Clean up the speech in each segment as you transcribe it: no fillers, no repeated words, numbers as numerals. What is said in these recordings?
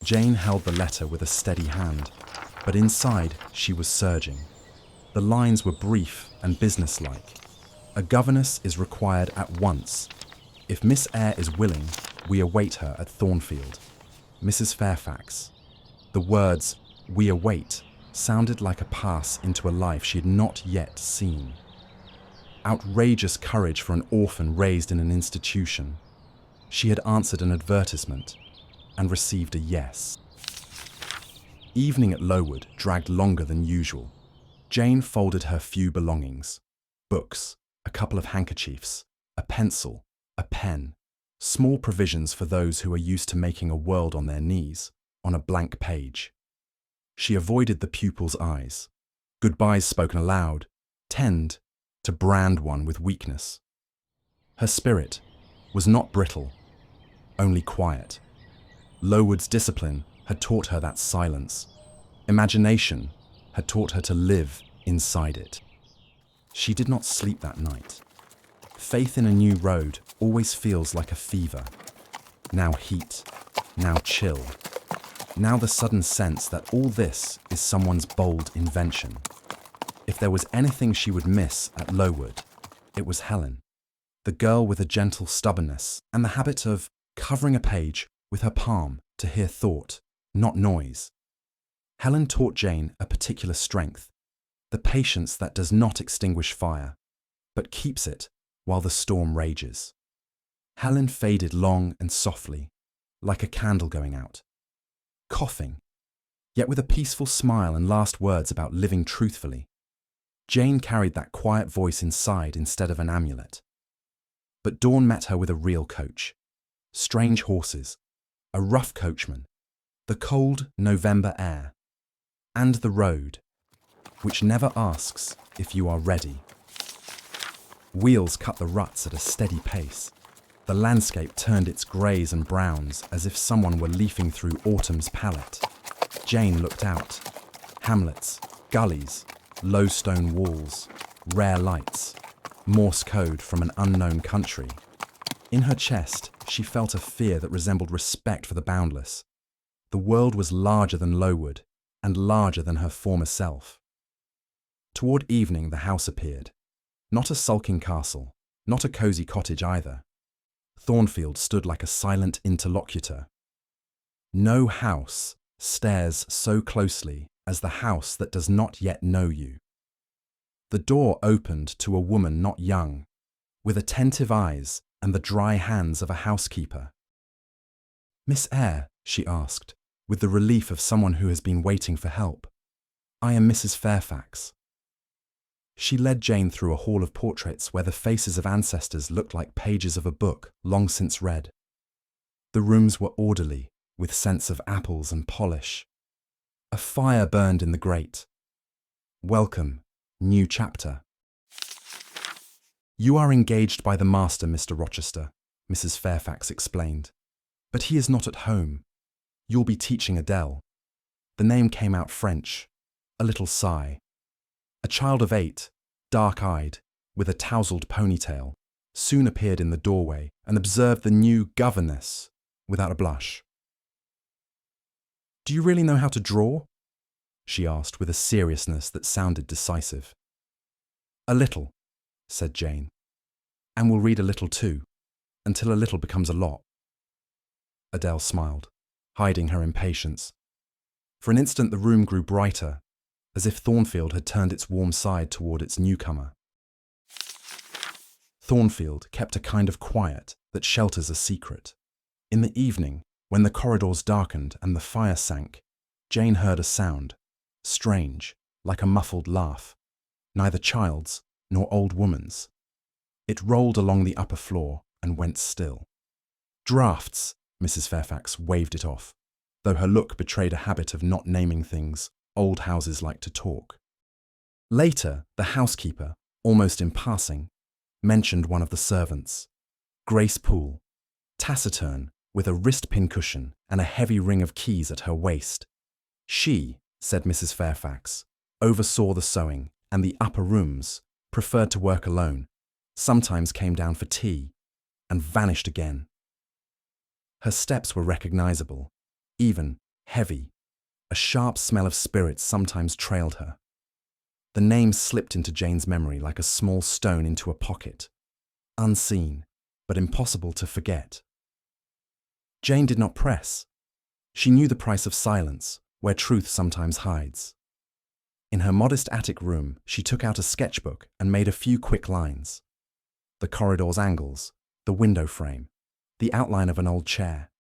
Jane held the letter with a steady hand, but inside she was surging. The lines were brief and businesslike. A governess is required at once. If Miss Eyre is willing, we await her at Thornfield. Mrs. Fairfax. The words, "we await," sounded like a pass into a life she had not yet seen. Outrageous courage for an orphan raised in an institution. She had answered an advertisement and received a yes. Evening at Lowood dragged longer than usual. Jane folded her few belongings: books, a couple of handkerchiefs, a pencil, a pen, small provisions for those who are used to making a world on their knees, on a blank page. She avoided the pupil's eyes. Goodbyes spoken aloud tend to brand one with weakness. Her spirit was not brittle, only quiet. Lowood's discipline had taught her that silence. Imagination had taught her to live inside it. She did not sleep that night. Faith in a new road always feels like a fever. Now heat, now chill. Now the sudden sense that all this is someone's bold invention. If there was anything she would miss at Lowood, it was Helen, the girl with a gentle stubbornness and the habit of covering a page with her palm to hear thought, not noise. Helen taught Jane a particular strength, the patience that does not extinguish fire, but keeps it while the storm rages. Helen faded long and softly, like a candle going out, coughing, yet with a peaceful smile and last words about living truthfully. Jane carried that quiet voice inside instead of an amulet. But dawn met her with a real coach. Strange horses, a rough coachman, the cold November air, and the road, which never asks if you are ready. Wheels cut the ruts at a steady pace. The landscape turned its greys and browns as if someone were leafing through autumn's palette. Jane looked out. Hamlets, gullies, low stone walls, rare lights, Morse code from an unknown country. In her chest, she felt a fear that resembled respect for the boundless. The world was larger than Lowood, and larger than her former self. Toward evening, the house appeared. Not a sulking castle, not a cosy cottage either. Thornfield stood like a silent interlocutor. No house stares so closely as the house that does not yet know you. The door opened to a woman not young, with attentive eyes and the dry hands of a housekeeper. "Miss Eyre," she asked, with the relief of someone who has been waiting for help. "I am Mrs. Fairfax." She led Jane through a hall of portraits where the faces of ancestors looked like pages of a book long since read. The rooms were orderly, with scents of apples and polish. A fire burned in the grate. "Welcome, new chapter." "You are engaged by the master, Mr. Rochester," Mrs. Fairfax explained. "But he is not at home. You'll be teaching Adele." The name came out French, a little sigh. A child of 8, dark-eyed, with a tousled ponytail, soon appeared in the doorway and observed the new governess without a blush. "Do you really know how to draw?" she asked with a seriousness that sounded decisive. "A little," said Jane. "And we'll read a little too, until a little becomes a lot." Adele smiled, hiding her impatience. For an instant the room grew brighter, as if Thornfield had turned its warm side toward its newcomer. Thornfield kept a kind of quiet that shelters a secret. In the evening, when the corridors darkened and the fire sank, Jane heard a sound, strange, like a muffled laugh, neither child's nor old woman's. It rolled along the upper floor and went still. "Drafts," Mrs. Fairfax waved it off, though her look betrayed a habit of not naming things old houses like to talk. Later, the housekeeper, almost in passing, mentioned one of the servants, Grace Poole, taciturn, with a wrist pincushion and a heavy ring of keys at her waist. She, said Mrs. Fairfax, oversaw the sewing and the upper rooms, preferred to work alone, sometimes came down for tea, and vanished again. Her steps were recognizable, even heavy. A sharp smell of spirits sometimes trailed her. The name slipped into Jane's memory like a small stone into a pocket, unseen, but impossible to forget. Jane did not press. She knew the price of silence, where truth sometimes hides. In her modest attic room, she took out a sketchbook and made a few quick lines. The corridor's angles, the window frame, the outline of an old chair.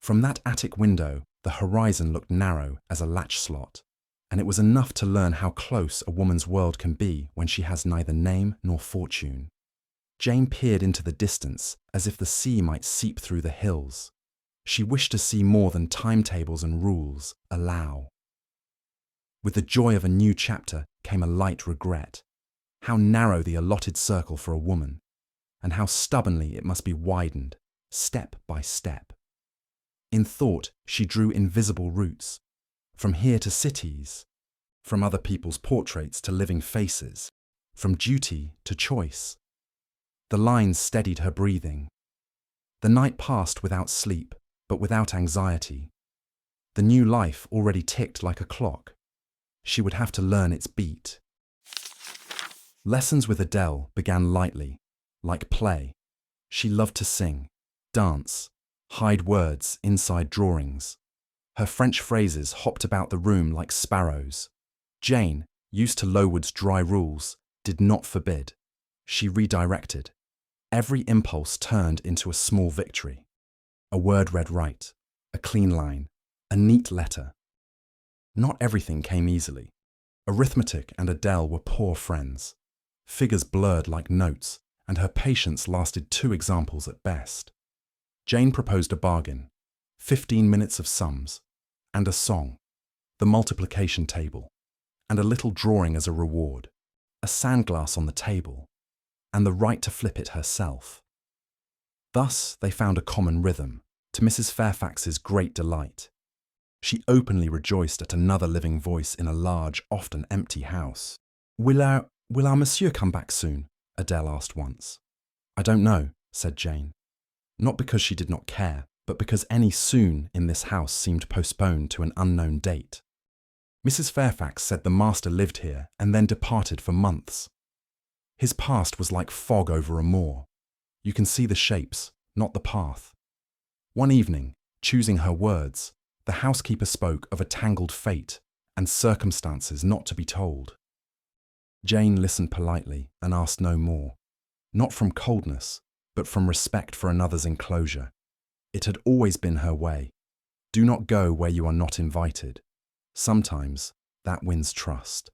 From that attic window, the horizon looked narrow as a latch slot, and it was enough to learn how close a woman's world can be when she has neither name nor fortune. Jane peered into the distance as if the sea might seep through the hills. She wished to see more than timetables and rules allow. With the joy of a new chapter came a light regret. How narrow the allotted circle for a woman, and how stubbornly it must be widened, step by step. In thought, she drew invisible routes, from here to cities, from other people's portraits to living faces, from duty to choice. The lines steadied her breathing. The night passed without sleep, but without anxiety. The new life already ticked like a clock. She would have to learn its beat. Lessons with Adele began lightly, like play. She loved to sing, dance, hide words inside drawings. Her French phrases hopped about the room like sparrows. Jane, used to Lowood's dry rules, did not forbid. She redirected. Every impulse turned into a small victory. A word read right, a clean line, a neat letter. Not everything came easily. Arithmetic and Adele were poor friends. Figures blurred like notes, and her patience lasted 2 examples at best. Jane proposed a bargain, 15 minutes of sums, and a song, the multiplication table, and a little drawing as a reward, a sandglass on the table, and the right to flip it herself. Thus they found a common rhythm, to Mrs. Fairfax's great delight. She openly rejoiced at another living voice in a large, often empty house. Will our monsieur come back soon?" Adele asked once. "I don't know," said Jane. Not because she did not care, but because any soon in this house seemed postponed to an unknown date. Mrs. Fairfax said the master lived here and then departed for months. His past was like fog over a moor. You can see the shapes, not the path. One evening, choosing her words, the housekeeper spoke of a tangled fate and circumstances not to be told. Jane listened politely and asked no more, not from coldness, but from respect for another's enclosure. It had always been her way. Do not go where you are not invited. Sometimes that wins trust.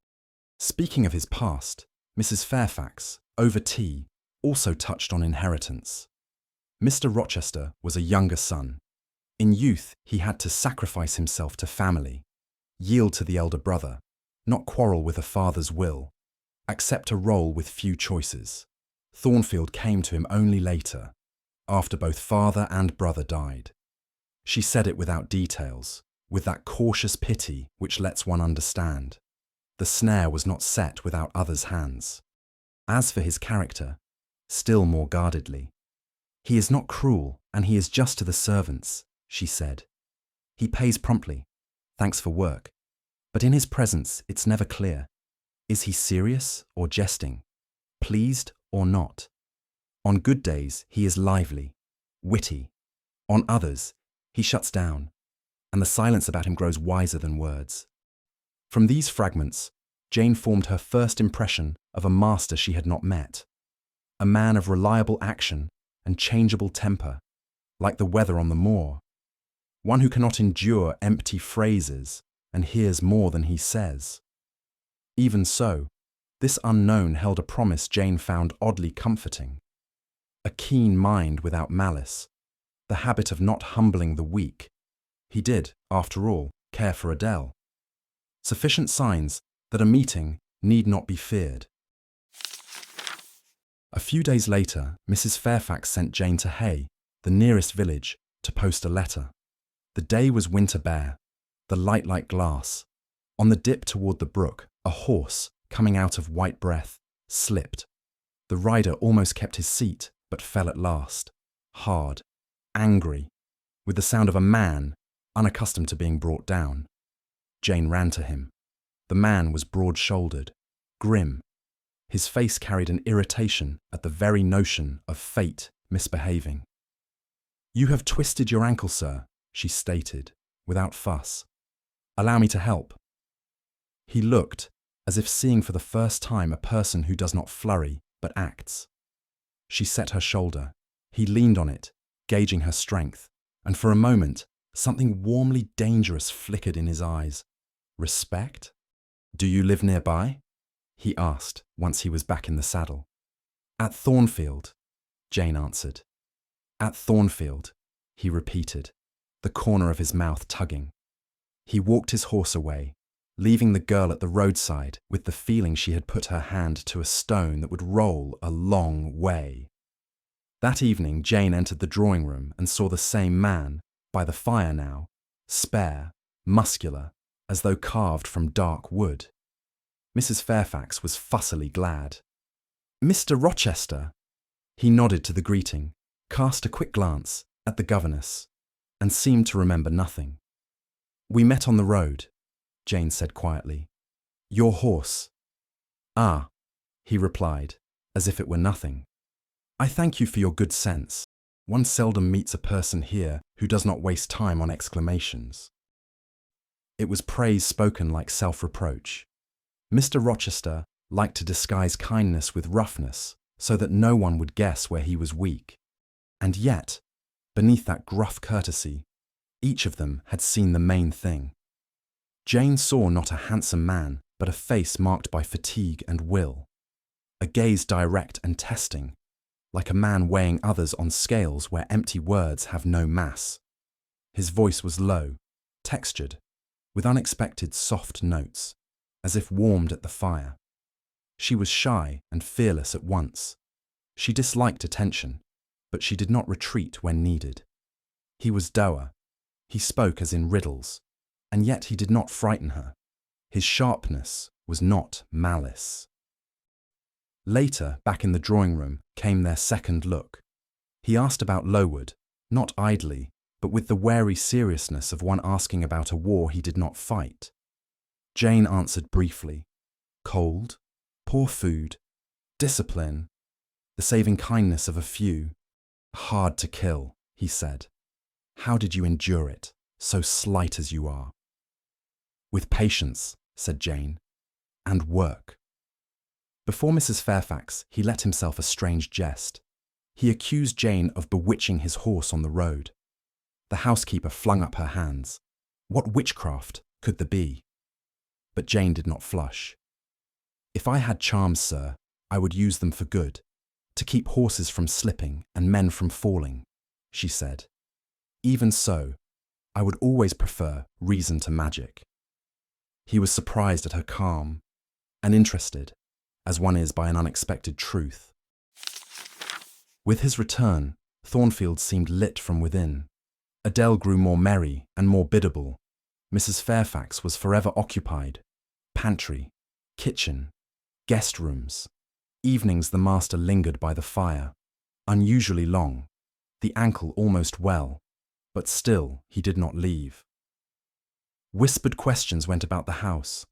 Speaking of his past, Mrs. Fairfax, over tea, also touched on inheritance. Mr. Rochester was a younger son. In youth, he had to sacrifice himself to family, yield to the elder brother, not quarrel with a father's will, accept a role with few choices. Thornfield came to him only later, after both father and brother died. She said it without details, with that cautious pity which lets one understand. The snare was not set without others' hands. As for his character, still more guardedly. "He is not cruel, and he is just to the servants," she said. "He pays promptly, thanks for work, but in his presence it's never clear. Is he serious or jesting, pleased or not? On good days he is lively, witty. On others he shuts down, and the silence about him grows wiser than words." From these fragments, Jane formed her first impression of a master she had not met. A man of reliable action and changeable temper, like the weather on the moor. One who cannot endure empty phrases and hears more than he says. Even so, this unknown held a promise Jane found oddly comforting. A keen mind without malice, the habit of not humbling the weak. He did, after all, care for Adele. Sufficient signs that a meeting need not be feared. A few days later, Mrs. Fairfax sent Jane to Hay, the nearest village, to post a letter. The day was winter bare, the light like glass. On the dip toward the brook, a horse, coming out of white breath, slipped. The rider almost kept his seat, but fell at last, hard, angry, with the sound of a man, unaccustomed to being brought down. Jane ran to him. The man was broad-shouldered, grim. His face carried an irritation at the very notion of fate misbehaving. "You have twisted your ankle, sir," she stated, without fuss. "Allow me to help." He looked as if seeing for the first time a person who does not flurry but acts. She set her shoulder. He leaned on it, gauging her strength, and for a moment, something warmly dangerous flickered in his eyes. "Respect? Do you live nearby?" he asked once he was back in the saddle. "At Thornfield," Jane answered. "At Thornfield," he repeated, the corner of his mouth tugging. He walked his horse away, leaving the girl at the roadside with the feeling she had put her hand to a stone that would roll a long way. That evening, Jane entered the drawing room and saw the same man, by the fire now, spare, muscular, as though carved from dark wood. Mrs. Fairfax was fussily glad. "Mr. Rochester!" He nodded to the greeting, cast a quick glance at the governess, and seemed to remember nothing. "We met on the road," Jane said quietly. "Your horse." "Ah," he replied, as if it were nothing. "I thank you for your good sense. One seldom meets a person here who does not waste time on exclamations." It was praise spoken like self-reproach. Mr. Rochester liked to disguise kindness with roughness so that no one would guess where he was weak. And yet, beneath that gruff courtesy, each of them had seen the main thing. Jane saw not a handsome man, but a face marked by fatigue and will. A gaze direct and testing, like a man weighing others on scales where empty words have no mass. His voice was low, textured, with unexpected soft notes, as if warmed at the fire. She was shy and fearless at once. She disliked attention, but she did not retreat when needed. He was dour. He spoke as in riddles, and yet he did not frighten her. His sharpness was not malice. Later, back in the drawing room, came their second look. He asked about Lowood, not idly, but with the wary seriousness of one asking about a war he did not fight. Jane answered briefly. Cold, poor food, discipline, the saving kindness of a few. Hard to kill, he said. How did you endure it, so slight as you are? With patience, said Jane, and work. Before Mrs. Fairfax, he let himself a strange jest. He accused Jane of bewitching his horse on the road. The housekeeper flung up her hands. What witchcraft could there be? But Jane did not flush. If I had charms, sir, I would use them for good, to keep horses from slipping and men from falling, she said. Even so, I would always prefer reason to magic. He was surprised at her calm and interested, as one is by an unexpected truth. With his return, Thornfield seemed lit from within. Adele grew more merry and more biddable. Mrs. Fairfax was forever occupied. Pantry, kitchen, guest rooms. Evenings the master lingered by the fire, unusually long, the ankle almost well, but still he did not leave. Whispered questions went about the house.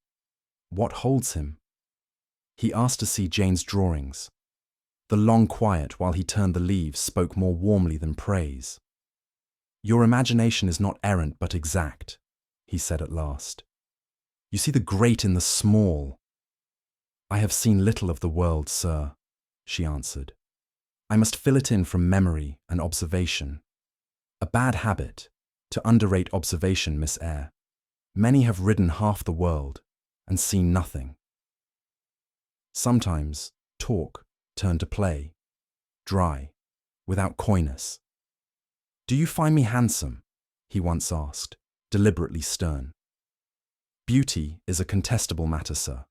What holds him? He asked to see Jane's drawings. The long quiet while he turned the leaves spoke more warmly than praise. Your imagination is not errant but exact, he said at last. You see the great in the small. I have seen little of the world, sir, she answered. I must fill it in from memory and observation. A bad habit, to underrate observation, Miss Eyre. Many have ridden half the world and seen nothing. Sometimes talk turned to play, dry, without coyness. Do you find me handsome? He once asked, deliberately stern. Beauty is a contestable matter, sir,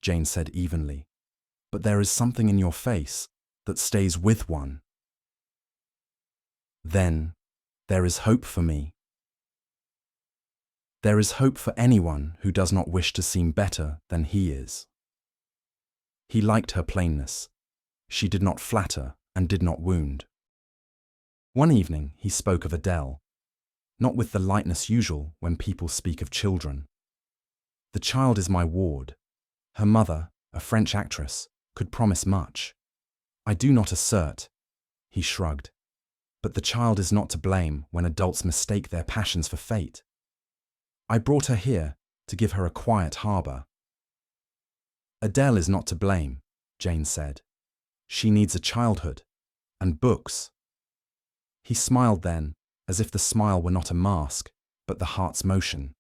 Jane said evenly, but there is something in your face that stays with one. Then, there is hope for me. There is hope for anyone who does not wish to seem better than he is. He liked her plainness. She did not flatter and did not wound. One evening he spoke of Adele. not with the lightness usual when people speak of children. The child is my ward. Her mother, a French actress, could promise much. I do not assert, he shrugged, but the child is not to blame when adults mistake their passions for fate. I brought her here to give her a quiet harbour. Adele is not to blame, Jane said. She needs a childhood, and books. He smiled then, as if the smile were not a mask, but the heart's motion.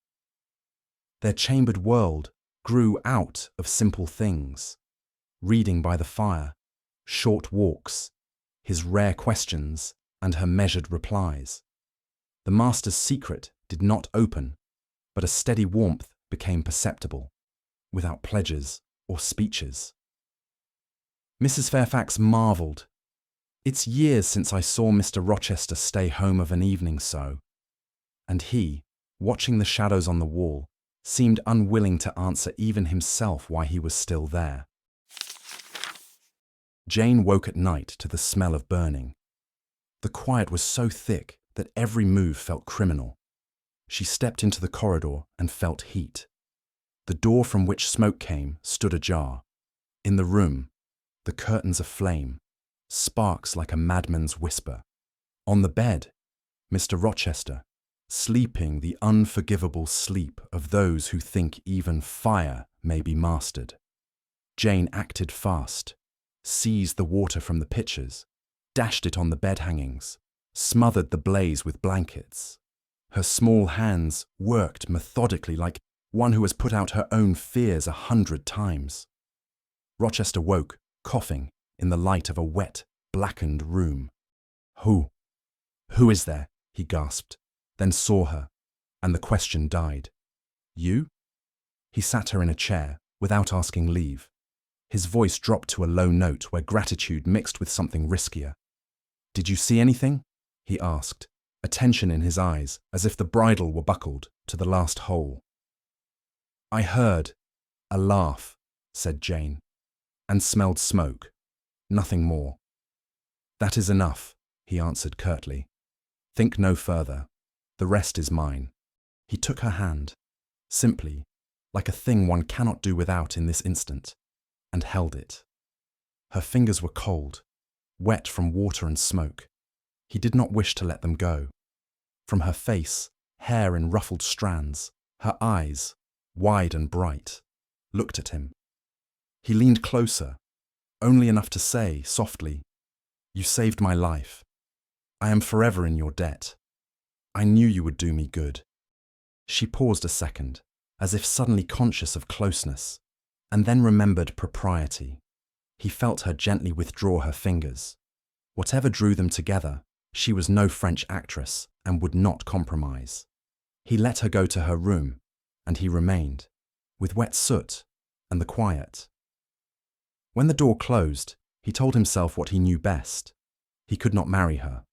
Their chambered world grew out of simple things. Reading by the fire, short walks, his rare questions, and her measured replies. The master's secret did not open, but a steady warmth became perceptible, without pledges or speeches. Mrs. Fairfax marvelled. It's years since I saw Mr. Rochester stay home of an evening so, and he, watching the shadows on the wall, seemed unwilling to answer even himself why he was still there. Jane woke at night to the smell of burning. The quiet was so thick that every move felt criminal. She stepped into the corridor and felt heat. The door from which smoke came stood ajar. In the room, the curtains aflame, sparks like a madman's whisper. On the bed, Mr. Rochester, sleeping the unforgivable sleep of those who think even fire may be mastered. Jane acted fast, seized the water from the pitchers, dashed it on the bed hangings, smothered the blaze with blankets. Her small hands worked methodically like one who has put out her own fears 100 times. Rochester woke, coughing, in the light of a wet, blackened room. Who is there? He gasped, then saw her, and the question died. You? He sat her in a chair, without asking leave. His voice dropped to a low note where gratitude mixed with something riskier. Did you see anything? He asked, a tension in his eyes, as if the bridle were buckled to the last hole. I heard a laugh, said Jane, and smelled smoke. Nothing more. That is enough, he answered curtly. Think no further. The rest is mine. He took her hand, simply, like a thing one cannot do without in this instant, and held it. Her fingers were cold, wet from water and smoke. He did not wish to let them go. From her face, hair in ruffled strands, her eyes, wide and bright, looked at him. He leaned closer, only enough to say, softly, You saved my life. I am forever in your debt. I knew you would do me good. She paused a second, as if suddenly conscious of closeness, and then remembered propriety. He felt her gently withdraw her fingers. Whatever drew them together, she was no French actress and would not compromise. He let her go to her room, and he remained, with wet soot and the quiet. When the door closed, he told himself what he knew best. He could not marry her.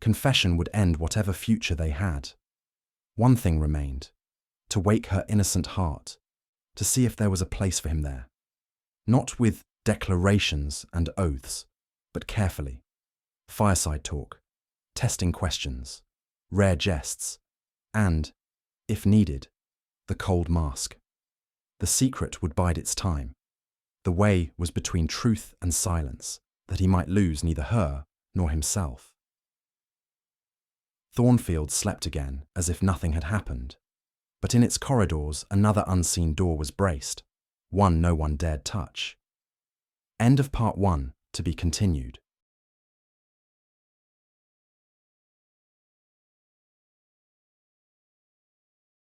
Confession would end whatever future they had. One thing remained, to wake her innocent heart, to see if there was a place for him there. Not with declarations and oaths, but carefully. Fireside talk, testing questions, rare jests, and, if needed, the cold mask. The secret would bide its time. The way was between truth and silence, that he might lose neither her nor himself. Thornfield slept again as if nothing had happened, but in its corridors another unseen door was braced, one no one dared touch. End of part 1, to be continued.